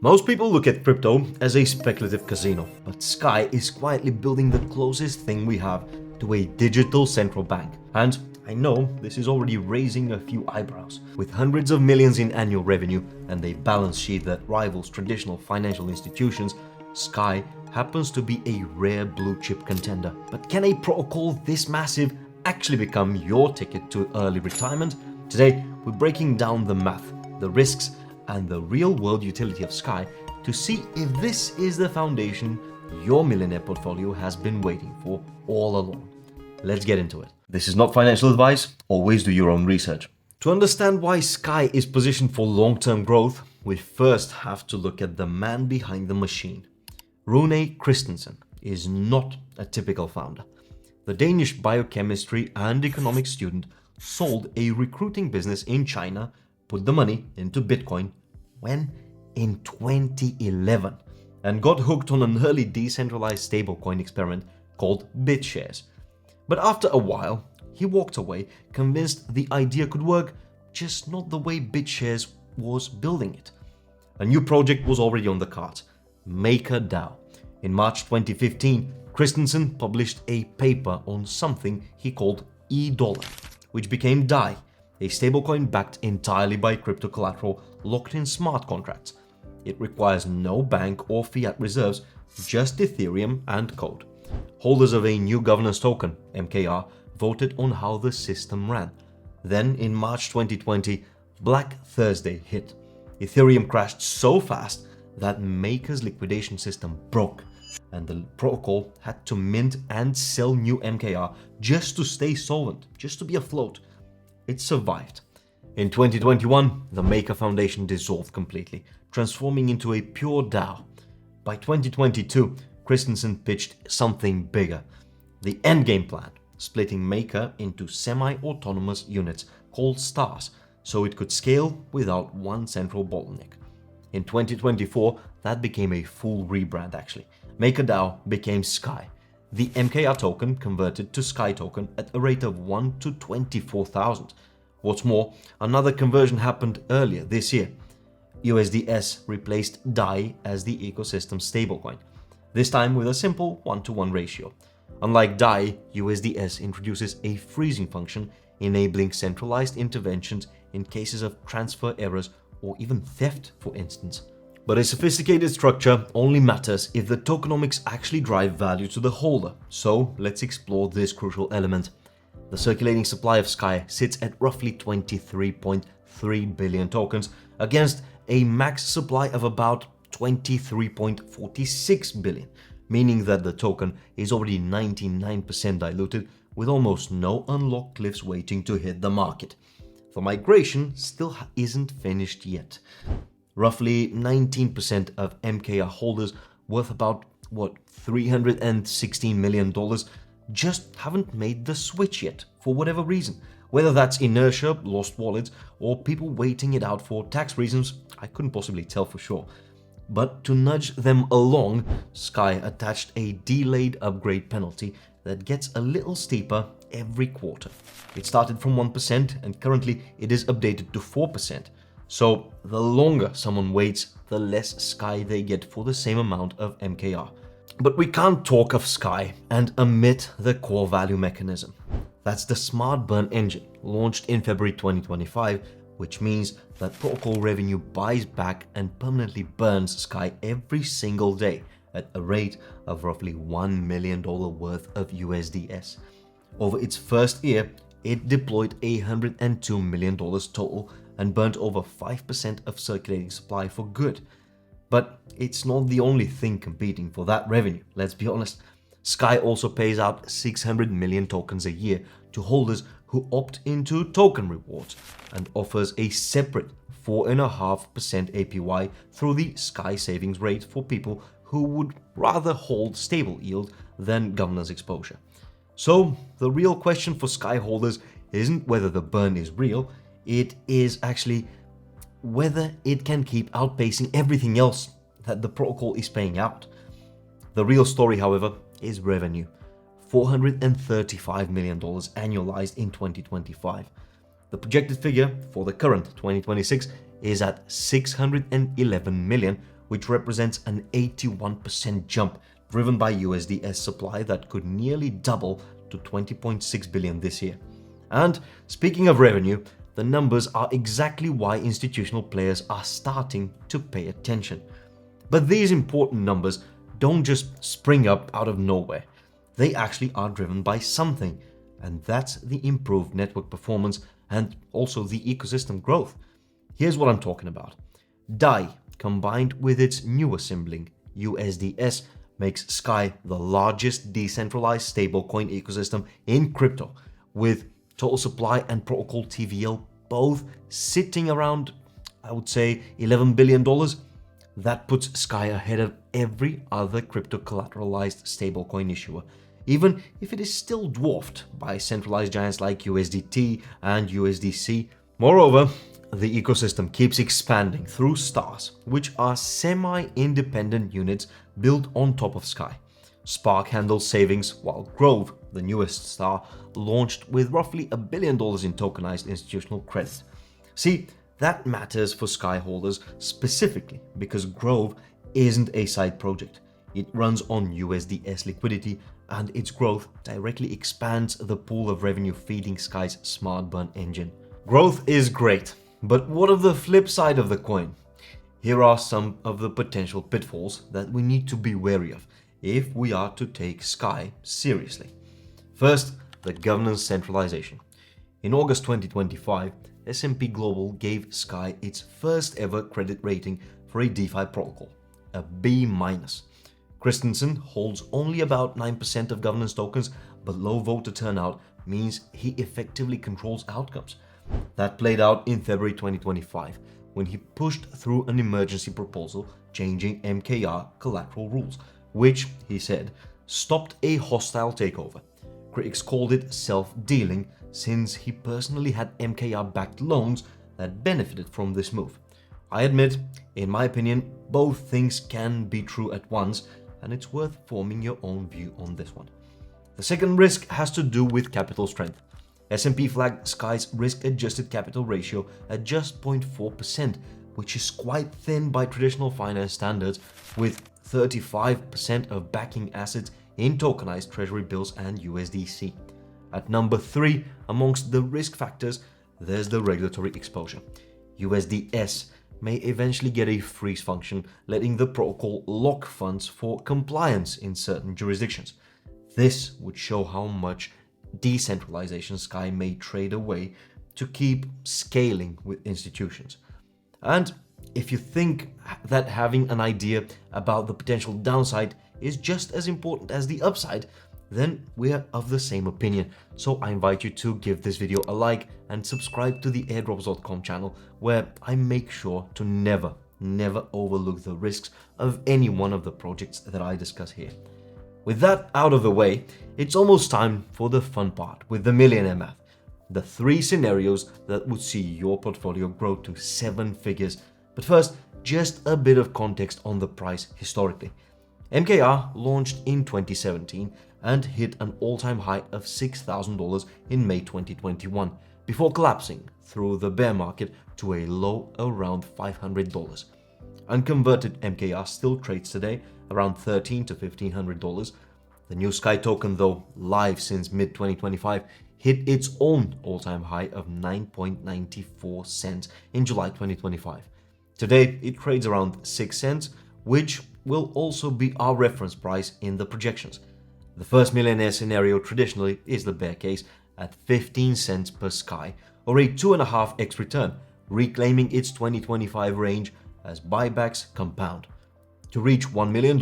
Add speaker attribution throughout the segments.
Speaker 1: Most people look at crypto as a speculative casino, but Sky is quietly building the closest thing we have to a digital central bank. And I know this is already raising a few eyebrows. With hundreds of millions in annual revenue and a balance sheet that rivals traditional financial institutions, Sky happens to be a rare blue chip contender. But can a protocol this massive actually become your ticket to early retirement? Today, we're breaking down the math, the risks, and the real-world utility of Sky to see if this is the foundation your millionaire portfolio has been waiting for all along. Let's get into it. This is not financial advice. Always do your own research. To understand why Sky is positioned for long-term growth, we first have to look at the man behind the machine. Rune Christensen is not a typical founder. The Danish biochemistry and economics student sold a recruiting business in China, put the money into Bitcoin when in 2011, and got hooked on an early decentralized stablecoin experiment called BitShares. But after a while, he walked away, convinced the idea could work, just not the way BitShares was building it. A new project was already on the cards, MakerDAO. In March 2015, Christensen published a paper on something he called $, which became DAI, a stablecoin backed entirely by crypto collateral locked in smart contracts. It requires no bank or fiat reserves, just Ethereum and code. Holders of a new governance token, MKR, voted on how the system ran. Then, in March 2020, Black Thursday hit. Ethereum crashed so fast that Maker's liquidation system broke, and the protocol had to mint and sell new MKR just to stay solvent, just to be afloat. It survived. In 2021, the Maker Foundation dissolved completely, transforming into a pure DAO. By 2022, Christensen pitched something bigger. The endgame plan, splitting Maker into semi-autonomous units called stars, so it could scale without one central bottleneck. In 2024, that became a full rebrand actually. MakerDAO became Sky. The MKR token converted to Sky token at a rate of 1 to 24,000. What's more, another conversion happened earlier this year. USDS replaced DAI as the ecosystem stablecoin, this time with a simple 1-to-1 ratio. Unlike DAI, USDS introduces a freezing function, enabling centralized interventions in cases of transfer errors or even theft, for instance. But a sophisticated structure only matters if the tokenomics actually drive value to the holder. So let's explore this crucial element. The circulating supply of Sky sits at roughly 23.3 billion tokens against a max supply of about 23.46 billion, meaning that the token is already 99% diluted with almost no unlocked cliffs waiting to hit the market. The migration still isn't finished yet. Roughly 19% of MKR holders worth about, $316 million just haven't made the switch yet for whatever reason. Whether that's inertia, lost wallets, or people waiting it out for tax reasons, I couldn't possibly tell for sure. But to nudge them along, Sky attached a delayed upgrade penalty that gets a little steeper every quarter. It started from 1% and currently it is updated to 4%. So the longer someone waits, the less Sky they get for the same amount of MKR. But we can't talk of Sky and omit the core value mechanism. That's the smart burn engine launched in February 2025, which means that protocol revenue buys back and permanently burns Sky every single day at a rate of roughly $1 million worth of USDS. Over its first year, it deployed $102 million total and burnt over 5% of circulating supply for good. But it's not the only thing competing for that revenue, let's be honest. Sky also pays out 600 million tokens a year to holders who opt into token rewards and offers a separate 4.5% APY through the Sky savings rate for people who would rather hold stable yield than governance exposure. So the real question for Sky holders isn't whether the burn is real, it is actually whether it can keep outpacing everything else that the protocol is paying out. The real story, however, is revenue. $435 million annualized in 2025. The projected figure for the current 2026 is at $611 million, which represents an 81% jump driven by USDS supply that could nearly double to 20.6 billion this year. And speaking of revenue, the numbers are exactly why institutional players are starting to pay attention. But these important numbers don't just spring up out of nowhere. They actually are driven by something, and that's the improved network performance and also the ecosystem growth. Here's what I'm talking about. DAI, combined with its newer sibling, USDS, makes Sky the largest decentralized stablecoin ecosystem in crypto, with total supply and protocol TVL both sitting around, I would say, $11 billion. That puts Sky ahead of every other crypto collateralized stablecoin issuer, even if it is still dwarfed by centralized giants like USDT and USDC. Moreover, the ecosystem keeps expanding through stars, which are semi-independent units built on top of Sky. Spark handles savings, while Grove, the newest star, launched with roughly $1 billion in tokenized institutional credit. See, that matters for Sky holders specifically because Grove isn't a side project. It runs on USDS liquidity, and its growth directly expands the pool of revenue feeding Sky's smart burn engine. Growth is great, but what of the flip side of the coin? Here are some of the potential pitfalls that we need to be wary of if we are to take Sky seriously. First, the governance centralization. In August 2025, S&P Global gave Sky its first ever credit rating for a DeFi protocol, a B-. Christensen holds only about 9% of governance tokens, but low voter turnout means he effectively controls outcomes. That played out in February 2025 when he pushed through an emergency proposal changing MKR collateral rules, which, he said, stopped a hostile takeover. Critics called it self-dealing since he personally had MKR-backed loans that benefited from this move. I admit, in my opinion, both things can be true at once, and it's worth forming your own view on this one. The second risk has to do with capital strength. S&P flagged Sky's risk-adjusted capital ratio at just 0.4%, which is quite thin by traditional finance standards, with 35% of backing assets in tokenized treasury bills and USDC. At number 3 amongst the risk factors, there's the regulatory exposure. USDS may eventually get a freeze function, letting the protocol lock funds for compliance in certain jurisdictions. This would show how much decentralization Sky may trade away to keep scaling with institutions. And if you think that having an idea about the potential downside is just as important as the upside, then we're of the same opinion. So I invite you to give this video a like and subscribe to the airdrops.com channel, where I make sure to never overlook the risks of any one of the projects that I discuss here. With that out of the way, it's almost time for the fun part with the Millionaire math. The 3 scenarios that would see your portfolio grow to 7 figures. But first, just a bit of context on the price historically. MKR launched in 2017 and hit an all-time high of $6,000 in May 2021, before collapsing through the bear market to a low around $500. Unconverted MKR still trades today around $1,300 to $1,500. The new Sky token, though live since mid-2025, hit its own all-time high of 9.94 cents in July 2025. Today, it trades around 6 cents, which will also be our reference price in the projections. The first Millionaire scenario traditionally is the bear case at 15 cents per Sky, or a 2.5x return, reclaiming its 2025 range as buybacks compound. To reach $1 million,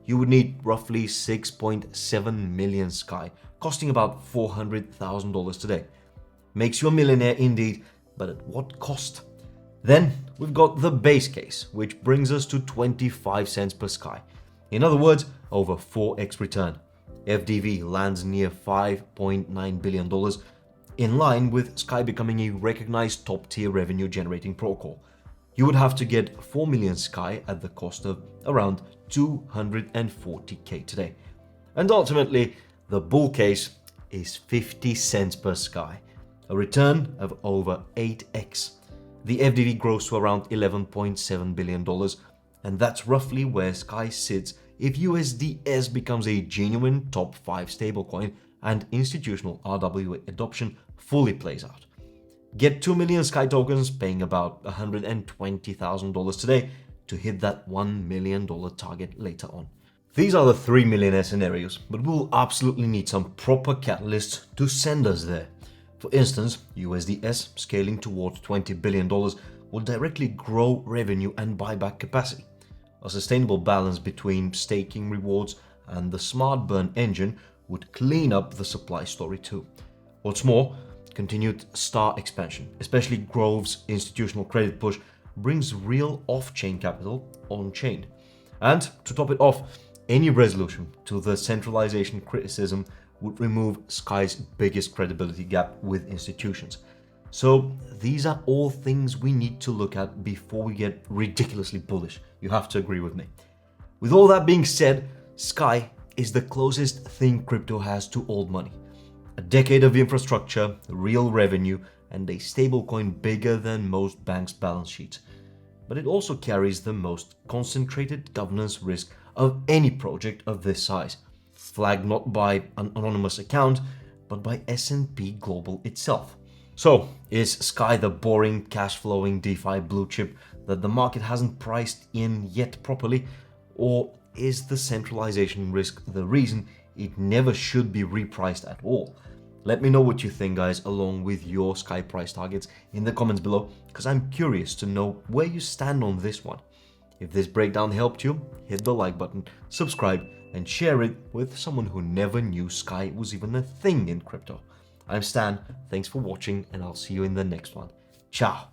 Speaker 1: you would need roughly 6.7 million Sky, costing about $400,000 today. Makes you a millionaire indeed, but at what cost? Then we've got the base case, which brings us to 25 cents per Sky. In other words, over 4x return. FDV lands near $5.9 billion, in line with Sky becoming a recognized top-tier revenue-generating protocol. You would have to get 4 million Sky at the cost of around 240k today. And ultimately, the bull case is 50 cents per Sky, a return of over 8x. The FDV grows to around $11.7 billion, And that's roughly where Sky sits if USDS becomes a genuine top 5 stablecoin and institutional RWA adoption fully plays out. Get 2 million Sky tokens, paying about $120,000 today to hit that $1 million target later on. These are the 3 millionaire scenarios, but we'll absolutely need some proper catalysts to send us there. For instance, USDS scaling towards $20 billion will directly grow revenue and buyback capacity. A sustainable balance between staking rewards and the smart burn engine would clean up the supply story too. What's more, continued star expansion, especially Grove's institutional credit push, brings real off-chain capital on-chain. And to top it off, any resolution to the centralization criticism would remove Sky's biggest credibility gap with institutions. So these are all things we need to look at before we get ridiculously bullish. You have to agree with me. With all that being said, Sky is the closest thing crypto has to old money. A decade of infrastructure, real revenue, and a stablecoin bigger than most banks' balance sheets. But it also carries the most concentrated governance risk of any project of this size, flagged not by an anonymous account, but by S&P Global itself. So, is Sky the boring, cash-flowing DeFi blue chip that the market hasn't priced in yet properly, or is the centralization risk the reason it never should be repriced at all? Let me know what you think, guys, along with your Sky price targets in the comments below, because I'm curious to know where you stand on this one. If this breakdown helped you, hit the like button, subscribe, and share it with someone who never knew Sky was even a thing in crypto. I'm Stan, thanks for watching, and I'll see you in the next one. Ciao!